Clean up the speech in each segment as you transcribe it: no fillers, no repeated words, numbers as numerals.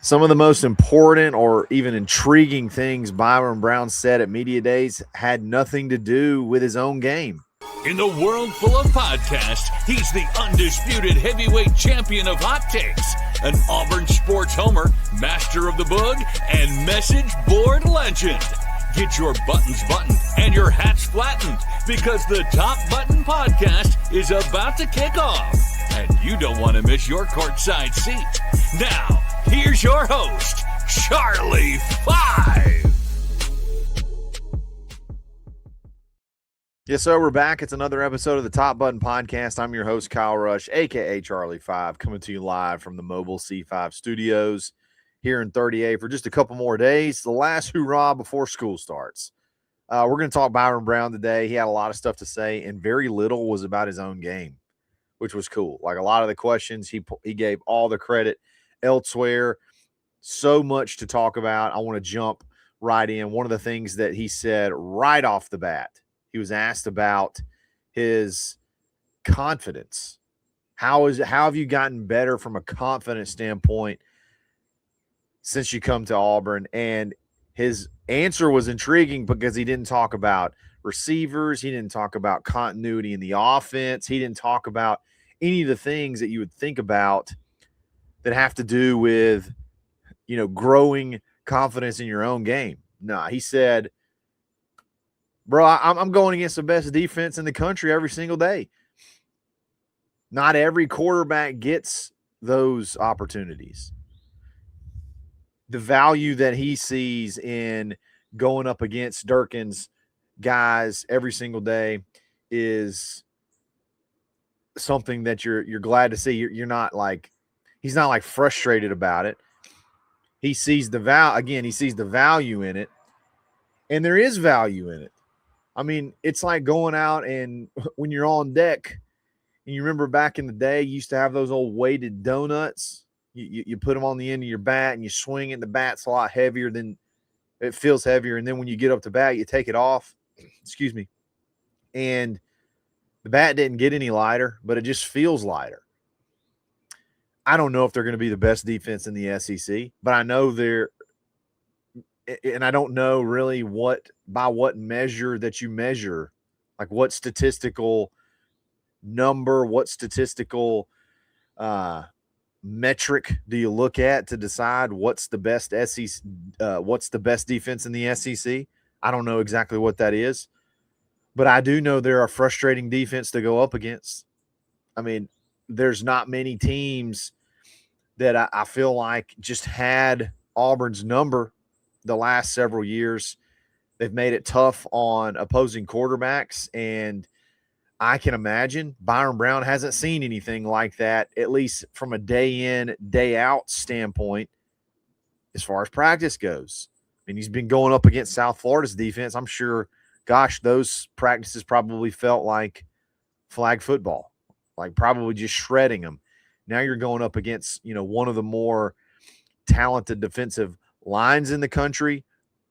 Some of the most important or even intriguing things Byrum Brown said at Media Days had nothing to do with his own game. In the world full of podcasts, he's the undisputed heavyweight champion of hot takes, an Auburn sports homer, master of the boog, and message board legend. Get your buttons buttoned and your hats flattened because the Top Button Podcast is about to kick off. And you don't want to miss your courtside seat. Now, here's your host, Charlie 5. Yes, sir. We're back. It's another episode of the Top Button Podcast. I'm your host, Kyle Rush, a.k.a. Charlie 5, coming to you live from the mobile C5 studios here in 38 for just a couple more days. The last hurrah before school starts. We're going to talk Byrum Brown today. He had a lot of stuff to say, and very little was about his own game, which was cool. Like a lot of the questions, he gave all the credit elsewhere. So much to talk about. I want to jump right in. One of the things that he said right off the bat, he was asked about his confidence. How have you gotten better from a confidence standpoint since you come to Auburn? And his answer was intriguing because he didn't talk about receivers. He didn't talk about continuity in the offense. He didn't talk about any of the things that you would think about that have to do with, growing confidence in your own game. No, he said, bro, I'm going against the best defense in the country every single day. Not every quarterback gets those opportunities. The value that he sees in going up against Durkin's guys every single day is something that you're glad to see. You're not like, he's not like frustrated about it. He sees the value in it, and there is value in it. I mean, it's like going out and when you're on deck, and you remember back in the day, you used to have those old weighted donuts. You put them on the end of your bat and you swing it. The bat's a lot heavier than it feels heavier. And then when you get up to bat, you take it off. Excuse me. And the bat didn't get any lighter, but it just feels lighter. I don't know if they're going to be the best defense in the SEC, but I know they're, and I don't know really by what measure that you measure, like what statistical number, what statistical metric do you look at to decide what's the best what's the best defense in the SEC? I don't know exactly what that is, but I do know they're a frustrating defense to go up against. I mean, there's not many teams that I feel like just had Auburn's number the last several years. They've made it tough on opposing quarterbacks, and I can imagine Byrum Brown hasn't seen anything like that, at least from a day in, day out standpoint, as far as practice goes. I mean, he's been going up against South Florida's defense. I'm sure, gosh, those practices probably felt like flag football, like probably just shredding them. Now you're going up against, one of the more talented defensive lines in the country,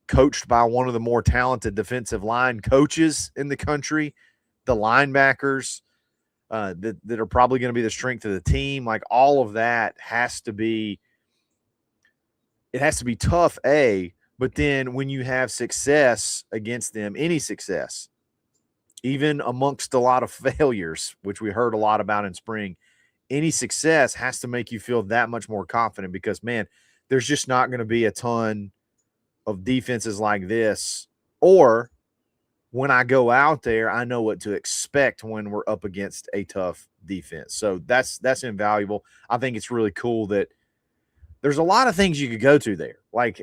coached by one of the more talented defensive line coaches in the country. The linebackers that are probably going to be the strength of the team, like all of that has to be tough, but then when you have success against them, any success, even amongst a lot of failures, which we heard a lot about in spring, any success has to make you feel that much more confident because, man, there's just not going to be a ton of defenses like this, or when I go out there, I know what to expect when we're up against a tough defense. So that's invaluable. I think it's really cool that there's a lot of things you could go to there. Like,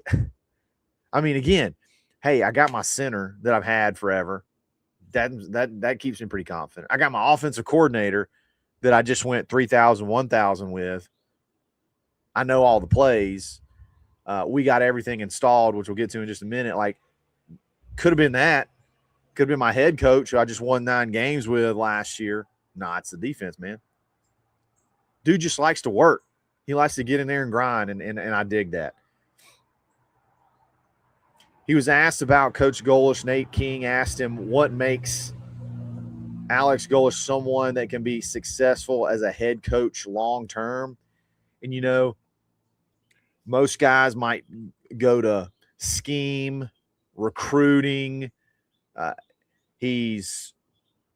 I mean, again, hey, I got my center that I've had forever. That keeps me pretty confident. I got my offensive coordinator that I just went 3,000, 1,000 with. I know all the plays. We got everything installed, which we'll get to in just a minute. Like, could have been that. Could have been my head coach who I just won 9 games with last year. Nah, it's the defense, man. Dude just likes to work. He likes to get in there and grind, and I dig that. He was asked about Coach Golesh. Nate King asked him what makes Alex Golesh someone that can be successful as a head coach long term. And, Most guys might go to scheme, recruiting. He's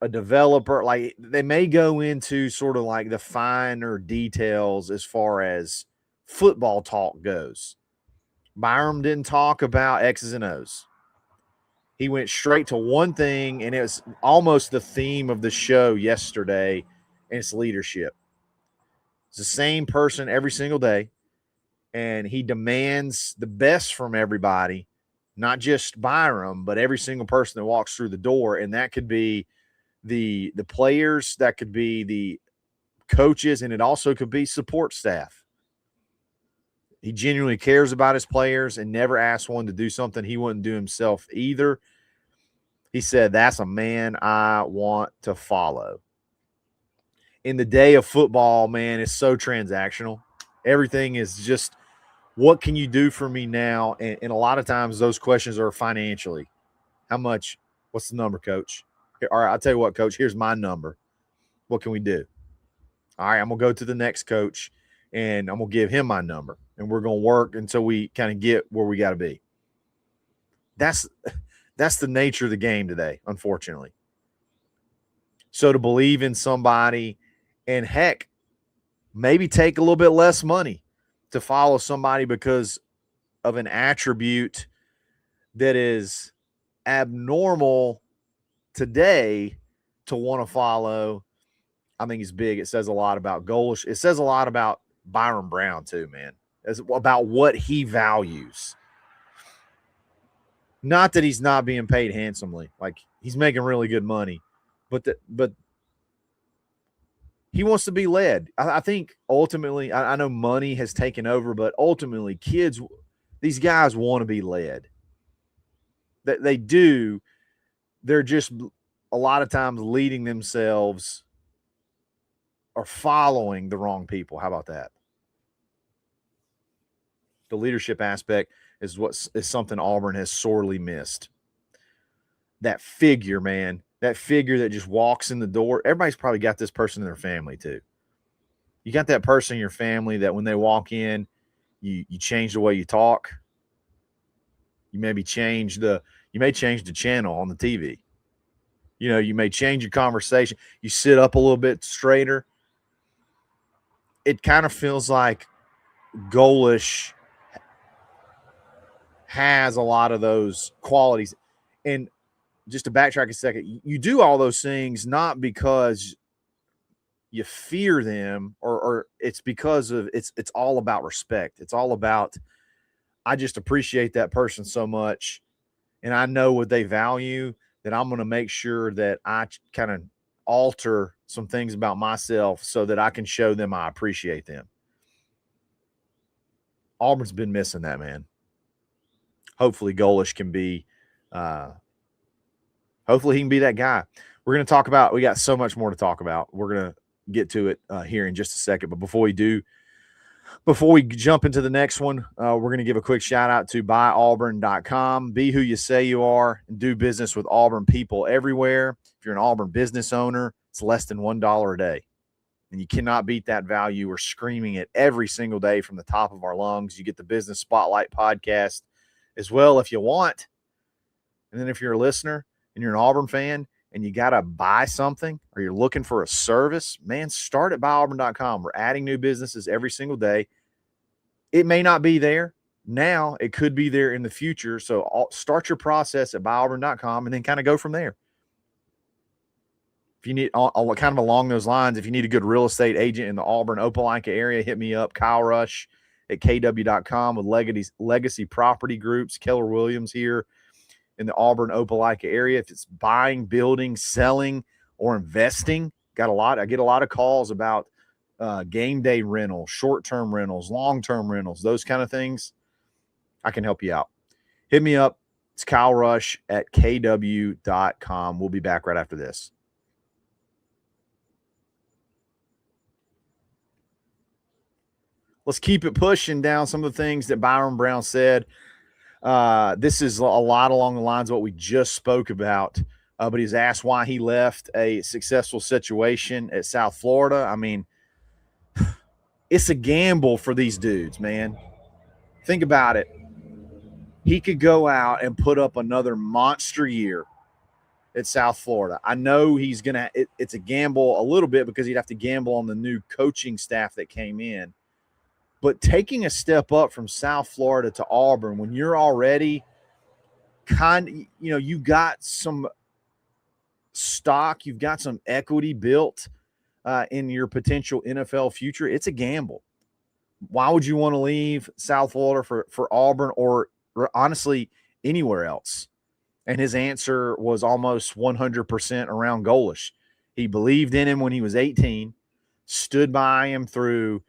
a developer. Like, they may go into sort of like the finer details as far as football talk goes. Byrum didn't talk about X's and O's. He went straight to one thing, and it was almost the theme of the show yesterday, and it's leadership. It's the same person every single day, and he demands the best from everybody, not just Byrum, but every single person that walks through the door, and that could be the players, that could be the coaches, and it also could be support staff. He genuinely cares about his players and never asks one to do something he wouldn't do himself either. He said, that's a man I want to follow. In the day of football, man, it's so transactional. Everything is just, what can you do for me now? And a lot of times those questions are financially. How much? What's the number, coach? All right, I'll tell you what, coach, here's my number. What can we do? All right, I'm going to go to the next coach, and I'm going to give him my number, and we're going to work until we kind of get where we got to be. That's the nature of the game today, unfortunately. So to believe in somebody, and heck, maybe take a little bit less money to follow somebody because of an attribute that is abnormal today to want to follow, I think is big. It says a lot about Golesh. It says a lot about Byrum Brown too, man. It's about what he values. Not that he's not being paid handsomely. Like, he's making really good money. But he wants to be led. I think ultimately, I know money has taken over, but ultimately kids, these guys want to be led. They do. They're just a lot of times leading themselves or following the wrong people. How about that? The leadership aspect is something Auburn has sorely missed. That figure, man, that figure that just walks in the door. Everybody's probably got this person in their family too. You got that person in your family that when they walk in, you change the way you talk. You maybe change the channel on the TV. You know, you may change your conversation. You sit up a little bit straighter. It kind of feels like Golesh has a lot of those qualities. And just to backtrack a second, you do all those things not because you fear them or it's because of it's all about respect. It's all about, I just appreciate that person so much, and I know what they value, that I'm going to make sure that I kind of alter some things about myself so that I can show them I appreciate them. Auburn's been missing that, man. Hopefully Golesh can be hopefully he can be that guy. We're going to talk about, we got so much more to talk about. We're going to get to it here in just a second. But before we jump into the next one, we're going to give a quick shout out to buyauburn.com. Be who you say you are and do business with Auburn people everywhere. If you're an Auburn business owner, it's less than $1 a day. And you cannot beat that value. We're screaming it every single day from the top of our lungs. You get the Business Spotlight podcast as well if you want. And then if you're a listener and you're an Auburn fan and you got to buy something or you're looking for a service, man, start at buyauburn.com. We're adding new businesses every single day. It may not be there now. It could be there in the future. So start your process at buyauburn.com and then kind of go from there. If you need kind of along those lines, if you need a good real estate agent in the Auburn, Opelika area, hit me up, Kyle Rush at kw.com with Legacy Property Groups. Keller Williams here in the Auburn, Opelika area. If it's buying, building, selling, or investing, I get a lot of calls about game day rentals, short-term rentals, long-term rentals, those kind of things. I can help you out. Hit me up. It's Kyle Rush at kw.com. We'll be back right after this. Let's keep it pushing down some of the things that Byrum Brown said. This is a lot along the lines of what we just spoke about, but he's asked why he left a successful situation at South Florida. I mean, it's a gamble for these dudes, man. Think about it. He could go out and put up another monster year at South Florida. I know he's going to – it's a gamble a little bit because he'd have to gamble on the new coaching staff that came in. But taking a step up from South Florida to Auburn when you're already you got some stock, you've got some equity built in your potential NFL future, it's a gamble. Why would you want to leave South Florida for Auburn or honestly anywhere else? And his answer was almost 100% around Golesh. He believed in him when he was 18, stood by him through,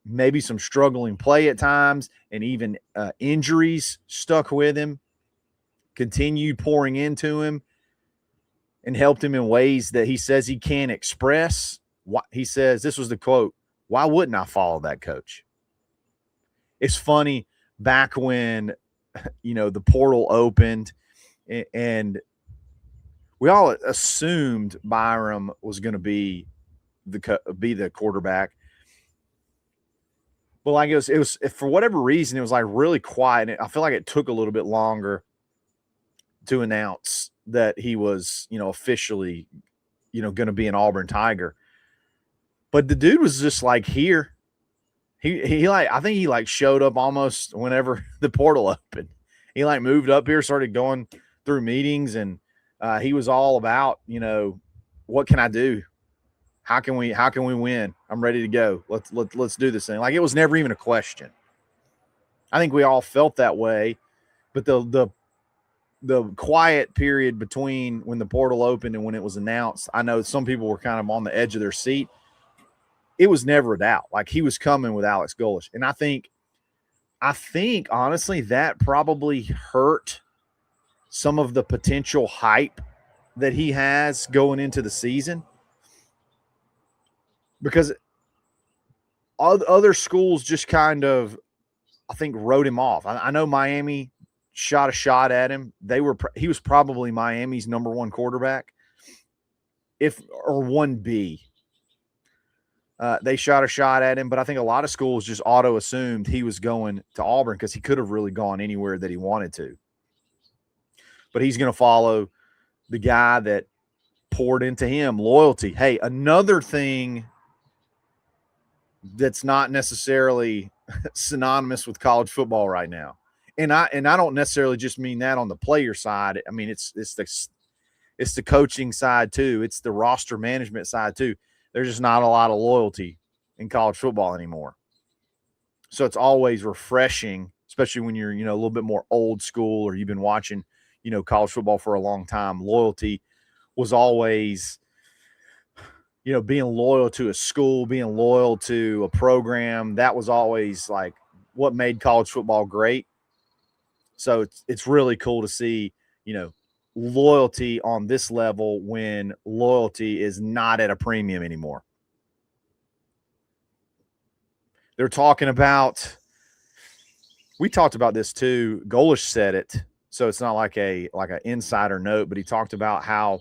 maybe some struggling play at times and even injuries stuck with him, continued pouring into him and helped him in ways that he says he can't express. He says, this was the quote, "Why wouldn't I follow that coach?" It's funny, back when, the portal opened and we all assumed Byrum was going to be the quarterback. But like it was for whatever reason, it was like really quiet. And I feel like it took a little bit longer to announce that he was, officially, going to be an Auburn Tiger. But the dude was just like here. I think he showed up almost whenever the portal opened. He moved up here, started going through meetings, and he was all about, what can I do? How can we win? I'm ready to go. Let's do this thing. It was never even a question. I think we all felt that way, but the quiet period between when the portal opened and when it was announced, I know some people were kind of on the edge of their seat. It was never a doubt. He was coming with Alex Golesh. And I think honestly that probably hurt some of the potential hype that he has going into the season, because other schools just kind of, I think, wrote him off. I know Miami shot a shot at him. He was probably Miami's number one quarterback, or 1B. They shot a shot at him, but I think a lot of schools just auto assumed he was going to Auburn because he could have really gone anywhere that he wanted to. But he's going to follow the guy that poured into him, loyalty. Hey, another thing that's not necessarily synonymous with college football right now. And I don't necessarily just mean that on the player side. I mean, it's the coaching side too. It's the roster management side too. There's just not a lot of loyalty in college football anymore. So it's always refreshing, especially when you're, a little bit more old school or you've been watching, college football for a long time. Loyalty was always, being loyal to a school, being loyal to a program. That was always what made college football great. So it's really cool to see, loyalty on this level when loyalty is not at a premium anymore. They're talking about, we talked about this too. Golesh said it, so it's not like an insider note, but he talked about how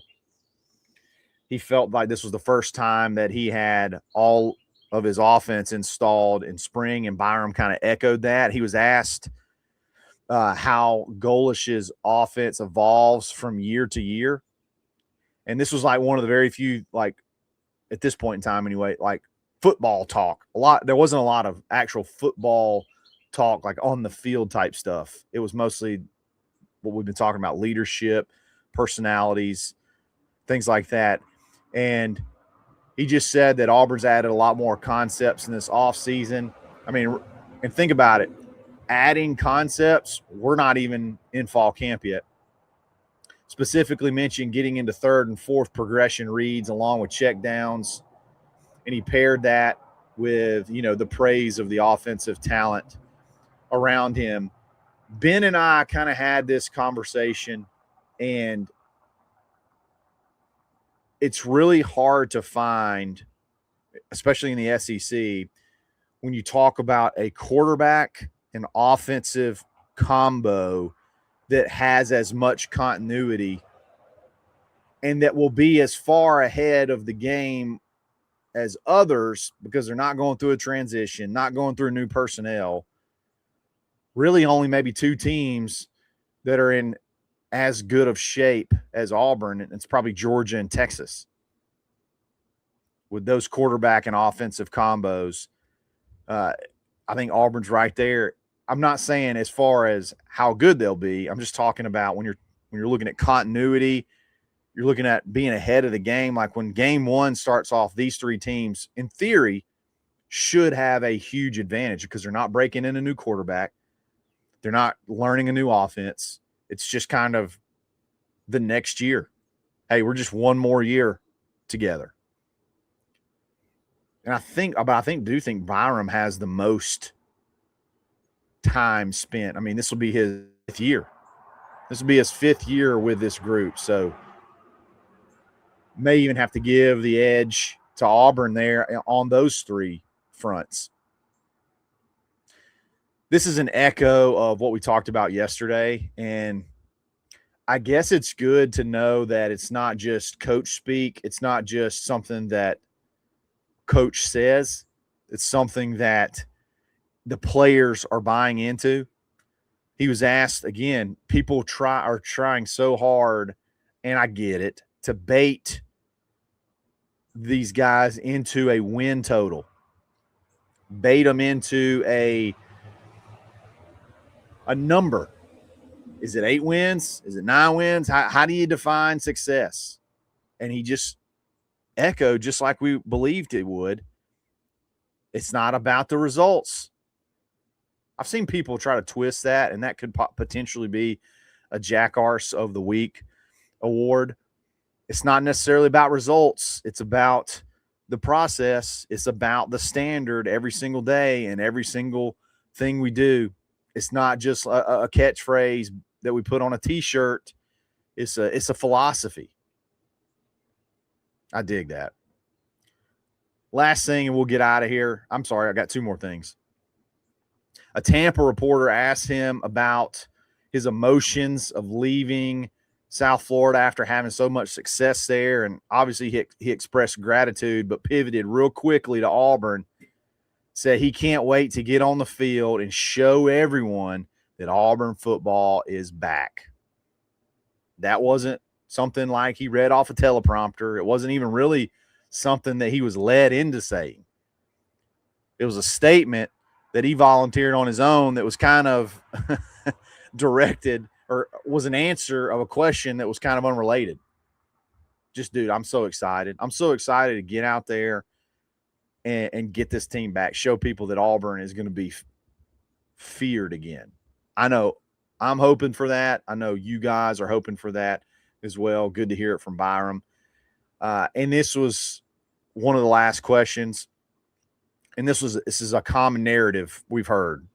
he felt like this was the first time that he had all of his offense installed in spring, and Byrum kind of echoed that. He was asked how Golesh's offense evolves from year to year. And this was one of the very few, at this point in time anyway, football talk. There wasn't a lot of actual football talk, on the field type stuff. It was mostly what we've been talking about, leadership, personalities, things like that. And he just said that Auburn's added a lot more concepts in this offseason. I mean, and think about it. Adding concepts, we're not even in fall camp yet. Specifically mentioned getting into third and fourth progression reads along with check downs. And he paired that with, the praise of the offensive talent around him. Ben and I kind of had this conversation, and it's really hard to find, especially in the SEC, when you talk about a quarterback and offensive combo that has as much continuity and that will be as far ahead of the game as others because they're not going through a transition, not going through new personnel. really only maybe two teams that are in as good of shape as Auburn, and it's probably Georgia and Texas. With those quarterback and offensive combos, I think Auburn's right there. I'm not saying as far as how good they'll be. I'm just talking about when you're looking at continuity, you're looking at being ahead of the game. Like when game one starts off, these three teams, in theory, should have a huge advantage because they're not breaking in a new quarterback. They're not learning a new offense. It's just kind of the next year. Hey, we're just one more year together. And I think Byrum has the most time spent. I mean, this will be his fifth year. This will be his fifth year with this group. So may even have to give the edge to Auburn there on those three fronts. This is an echo of what we talked about yesterday. And I guess it's good to know that it's not just coach speak. It's not just something that coach says. It's something that the players are buying into. He was asked again, people are trying so hard, and I get it, to bait these guys into a win total. Bait them into a number. Is it 8 wins? Is it 9 wins? How do you define success? And he just echoed, just like we believed it would, it's not about the results. I've seen people try to twist that, and that could potentially be a Jackarse of the Week award. It's not necessarily about results. It's about the process. It's about the standard every single day and every single thing we do. It's not just a catchphrase that we put on a T-shirt. It's a philosophy. I dig that. Last thing, and we'll get out of here. I'm sorry, I got 2 more things. A Tampa reporter asked him about his emotions of leaving South Florida after having so much success there. And obviously he expressed gratitude, but pivoted real quickly to Auburn. Said he can't wait to get on the field and show everyone that Auburn football is back. That wasn't something like he read off a teleprompter. It wasn't even really something that he was led into saying. It was a statement that he volunteered on his own that was kind of directed, or was an answer of a question that was kind of unrelated. Just, dude, I'm so excited. I'm so excited to get out there and get this team back, show people that Auburn is going to be feared again. I know I'm hoping for that. I know you guys are hoping for that as well. Good to hear it from Byrum. And this was one of the last questions. And this is a common narrative we've heard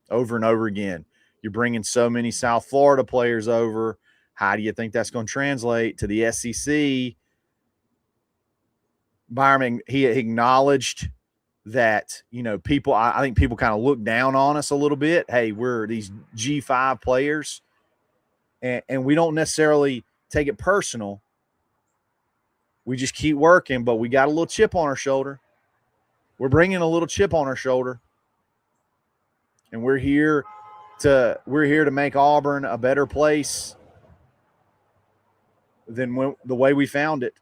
over and over again. You're bringing so many South Florida players over. How do you think that's going to translate to the SEC? Byrum, he acknowledged that, people, I think people kind of look down on us a little bit. Hey, we're these G5 players, and we don't necessarily take it personal. We just keep working, but we got a little chip on our shoulder. We're bringing a little chip on our shoulder, and we're here to make Auburn a better place than the way we found it.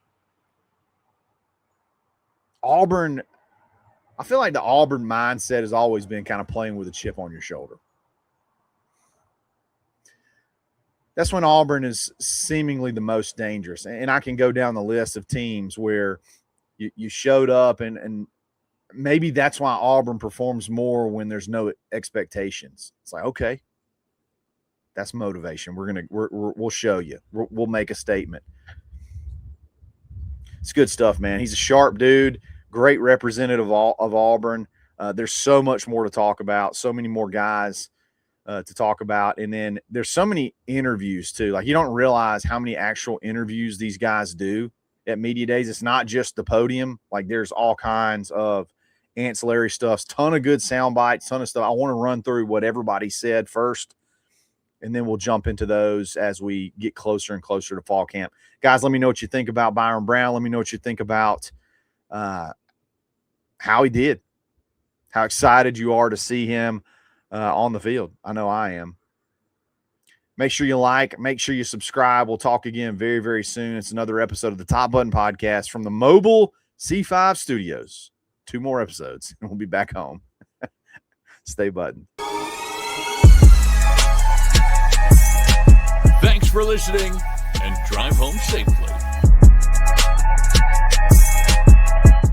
Auburn, I feel like the Auburn mindset has always been kind of playing with a chip on your shoulder. That's when Auburn is seemingly the most dangerous. And I can go down the list of teams where you showed up, and maybe that's why Auburn performs more when there's no expectations. It's like, okay, that's motivation. We'll show you. We'll make a statement. It's good stuff, man. He's a sharp dude, great representative of Auburn. There's so much more to talk about, so many more guys to talk about. And then there's so many interviews too. Like, you don't realize how many actual interviews these guys do at media days. It's not just the podium. Like, there's all kinds of ancillary stuff, ton of good sound bites, ton of stuff. I want to run through what everybody said first, and then we'll jump into those as we get closer and closer to fall camp. Guys, let me know what you think about Byrum Brown. Let me know what you think about how he did, how excited you are to see him on the field. I know I am. Make sure you like, make sure you subscribe. We'll talk again very, very soon. It's another episode of the Top Button Podcast from the Mobile C5 Studios. 2 more episodes, and we'll be back home. Stay buttoned. Thanks for listening, and drive home safely.